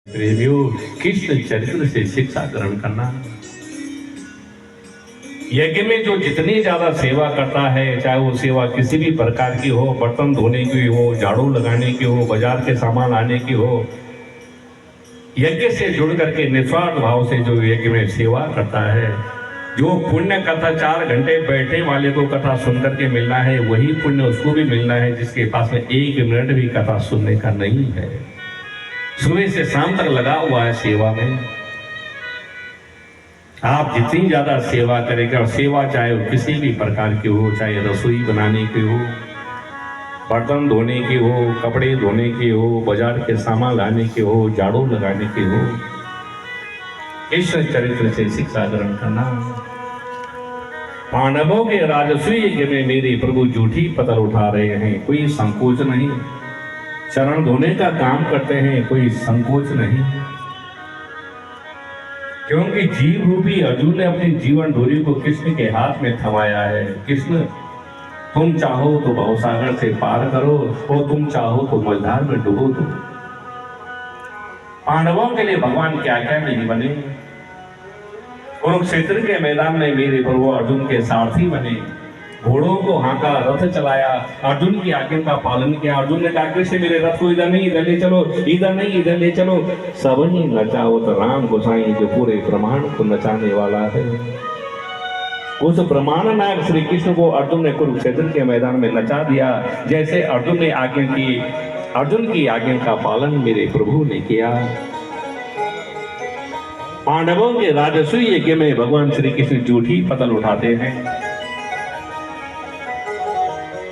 प्रेमियों, कृष्ण चरित्र से शिक्षा ग्रहण करना। यज्ञ में जो जितनी ज्यादा सेवा करता है, चाहे वो सेवा किसी भी प्रकार की हो, बर्तन धोने की हो, झाड़ू लगाने की हो, बाजार के सामान लाने की हो, यज्ञ से जुड़ करके निस्वार्थ भाव से जो यज्ञ में सेवा करता है, जो पुण्य कथा 4 घंटे बैठे वाले को कथा सुन करके मिलना है, वही पुण्य उसको भी मिलना है जिसके पास में 1 मिनट भी कथा सुनने का नहीं है, सुबह से शाम तक लगा हुआ है सेवा में। आप जितनी ज्यादा सेवा करेंगे, और सेवा चाहे वो किसी भी प्रकार की हो, चाहे रसोई बनाने की हो, बर्तन धोने की हो, कपड़े धोने की हो, बाजार के सामान लाने की हो, झाड़ू लगाने की हो, कृष्ण चरित्र से शिक्षा ग्रहण करना। पांडवों के राजसूय यज्ञ में मेरे प्रभु जूठी पतल उठा रहे हैं, कोई संकोच नहीं। चरण धोने का काम करते हैं, कोई संकोच नहीं, क्योंकि जीव रूपी अर्जुन ने अपनी जीवन डोरी को कृष्ण के हाथ में थमाया है। कृष्ण, तुम चाहो तो भवसागर से पार करो, और तुम चाहो तो मझधार में डुबो दो। पांडवों के लिए भगवान क्या क्या नहीं बने। कुरुक्षेत्र के मैदान में मेरे प्रभु अर्जुन के सारथी बने, घोड़ों को हाँका, रथ चलाया, अर्जुन की आज्ञा का पालन किया। अर्जुन ने कहा, कृष्ण मेरे रथ को इधर नहीं इधर ले चलो, इधर नहीं इधर ले चलो। सब ही नचाओ तो राम गोसाई जो पूरे ब्रह्मांड को नचाने वाला है। उस ब्रह्मांड नायक श्री कृष्ण को अर्जुन ने कुरुक्षेत्र के मैदान में नचा दिया। जैसे अर्जुन ने आज्ञा की, अर्जुन की आज्ञा का पालन मेरे प्रभु ने किया। पांडवों के राजसूय यज्ञ में भगवान श्री कृष्ण जूठी पतल उठाते हैं।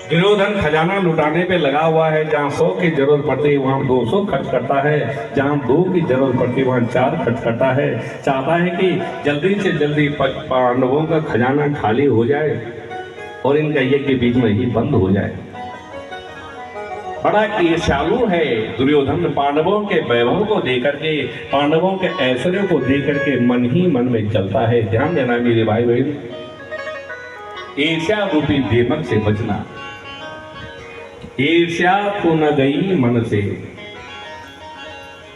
दुर्योधन खजाना लुटाने पे लगा हुआ है, जहाँ 100 की जरूरत पड़ती है वहाँ 200 खर्च करता है, जहाँ 2 की जरूरत पड़ती है वहाँ 4 खर्च करता है। चाहता है कि जल्दी से जल्दी पांडवों का खजाना खाली हो जाए और इनका यज्ञ बीच में ही बंद हो जाए। बड़ा ईर्ष्यालु है दुर्योधन। पांडवों के वैभव को देकर के, पांडवों के ऐश्वर्य को देकर के मन ही मन में चलता है। ध्यान देना मेरे भाई बहन, ईर्ष्या रूपी दीमक से बचना। ईर्ष्या तो न गई मन से।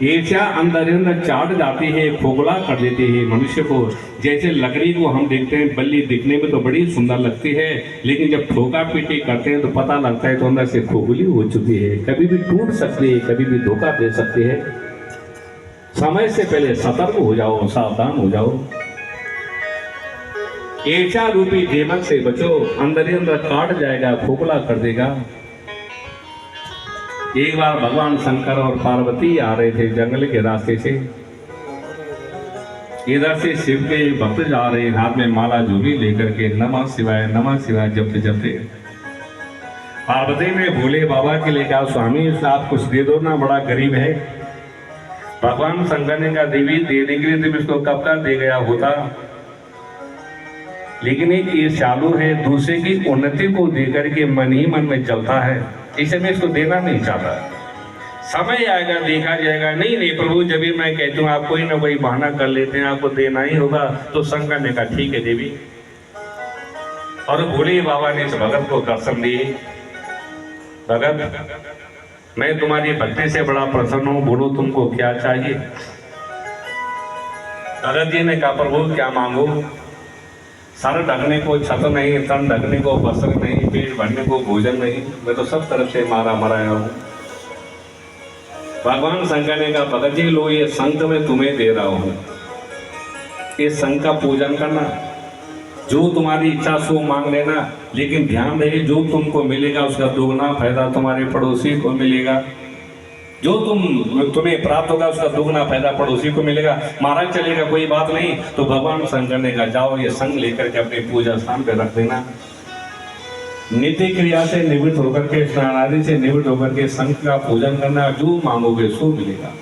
ईर्ष्या अंदर अंदर चाट जाती है, खोखला कर देती है मनुष्य को। जैसे लकड़ी को हम देखते हैं, बल्ली दिखने में तो बड़ी सुंदर लगती है, लेकिन जब ठोका पीटी करते हैं तो पता लगता है तो अंदर से खोखली हो चुकी है, कभी भी टूट सकती है, कभी भी धोखा दे सकती है। समय से पहले सतर्क हो जाओ, सावधान हो जाओ। ईर्ष्या रूपी दीमक से बचो, अंदर ही अंदर काट जाएगा, खोखला कर देगा। एक बार भगवान शंकर और पार्वती आ रहे थे जंगल के रास्ते से। इधर से शिव के भक्त जा रहे हैं, हाथ में माला झूली लेकर के नमः शिवाय जपते जपते। पार्वती ने भोले बाबा के लिए कहा, स्वामी आप कुछ दे दो ना, बड़ा गरीब है। भगवान शंकर ने कहा, देवी देने के लिए तुम इसको कब का दे गया होता, लेकिन एक ईर्ष्यालु है, दूसरे की उन्नति को देकर के मन ही मन में चलता है, इसे मैं इसको देना नहीं चाहता। समय आएगा देखा जाएगा। नहीं नहीं प्रभु, जब भी मैं कहती हूँ आप कोई ना कोई बहाना कर लेते हैं, आपको देना ही होगा। तो शंकर ने कहा, ठीक है देवी। और भोले बाबा ने इस भगत को दर्शन दिए। भगत, मैं तुम्हारी भक्ति से बड़ा प्रसन्न हूँ, बोलो तुमको क्या चाहिए। भगत जी ने कहा, प्रभु क्या मांगो। सर ढकने को छत नहीं, तन ढकने को वस्त्र नहीं, पेट भरने को भोजन नहीं, मैं तो सब तरफ से मारा मराया हूँ। भगवान शंकर ने कहा, भगत जी लो ये शंख मैं तुम्हें दे रहा हूँ, इस शंख का पूजन करना, जो तुम्हारी इच्छा सो मांग लेना, लेकिन ध्यान रहे जो तुमको मिलेगा उसका दोगुना फायदा तुम्हारे पड़ोसी को मिलेगा। जो तुम्हें प्राप्त होगा उसका दोगुना फायदा पड़ोसी को मिलेगा। महाराज चलेगा कोई बात नहीं। तो भगवान शंकर ने कहा, जाओ ये संग लेकर के अपने पूजा स्थान पे रख देना। नित्य क्रिया से निवृत्त होकर के, स्नान आदि से निवृत्त होकर के संग का पूजन करना, जो मांगोगे सो मिलेगा।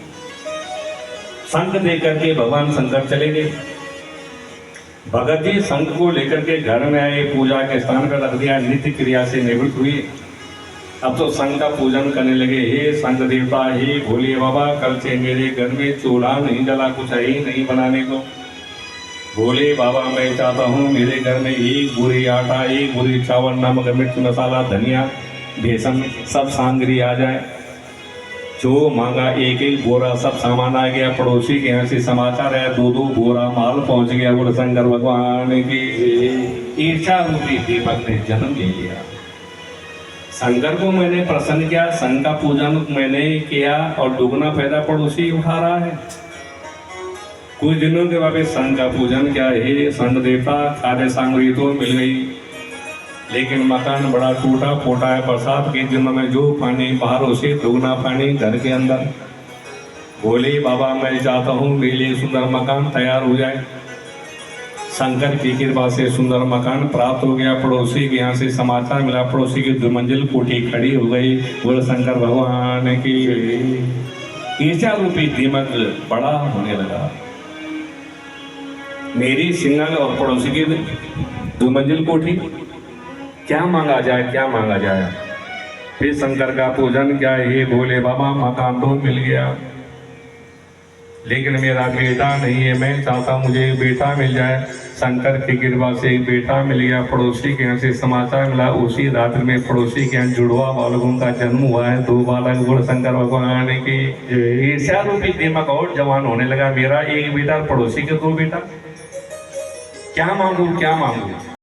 संग दे करके भगवान शंकर चले गए। भगत जी संग को लेकर के घर में आए, पूजा के स्थान पर रख दिया, नित्य क्रिया से निवृत्त हुए। अब तो संघ का पूजन करने लगे। हे संघ देवता, हे भोले बाबा, कल से मेरे घर में चूल्हा नहीं जला, कुछ है ही नहीं बनाने को। भोले बाबा मैं चाहता हूँ मेरे घर में 1 बोरी आटा, 1 बोरी चावल, नमक मिर्च मसाला धनिया बेसन सब सामग्री आ जाए। जो मांगा एक एक बोरा सब सामान आ गया। पड़ोसी के यहाँ से समाचार है, दो दो बोरा माल पहुंच गया। बोले शंकर भगवान की ईर्षा रूपी दीपक ने जन्म ले लिया। शंकर को मैंने प्रसन्न किया, संघ का पूजन मैंने किया और दुगना फायदा पड़ोसी उठा रहा है। कुछ दिनों के बाद संघ का पूजन किया। हे संघ देवता, खाद्य सामग्री तो मिल गई, लेकिन मकान बड़ा टूटा फूटा है। बरसात के दिनों में जो पानी बाहर उसे दुगना पानी घर के अंदर। बोले बाबा मैं चाहता हूँ मेरे लिए सुंदर मकान तैयार हो जाए। शंकर की कृपा से सुंदर मकान प्राप्त हो गया। पड़ोसी के यहाँ से समाचार मिला, पड़ोसी की 2 मंजिल कोठी खड़ी हो गई। बोले शंकर भगवान की ईर्षा रूपी दीमक बड़ा होने लगा। मेरी सिंगल और पड़ोसी की 2 मंजिल कोठी, क्या मांगा जाए क्या मांगा जाए। फिर शंकर का पूजन क्या, हे भोले बाबा मकान तो मिल गया, लेकिन मेरा बेटा नहीं है। मैं चाहता मुझे बेटा मिल जाए। शंकर की कृपा से एक बेटा मिल गया। पड़ोसी के यहाँ से समाचार मिला, उसी रात्रि में पड़ोसी के यहाँ जुड़वा बालकों का जन्म हुआ है। 2 बालक। गुण शंकर भगवान की ईर्ष्या रूपी दीमक और जवान होने लगा। मेरा एक बेटा, पड़ोसी के 2 बेटा। क्या मांगू क्या मांगू।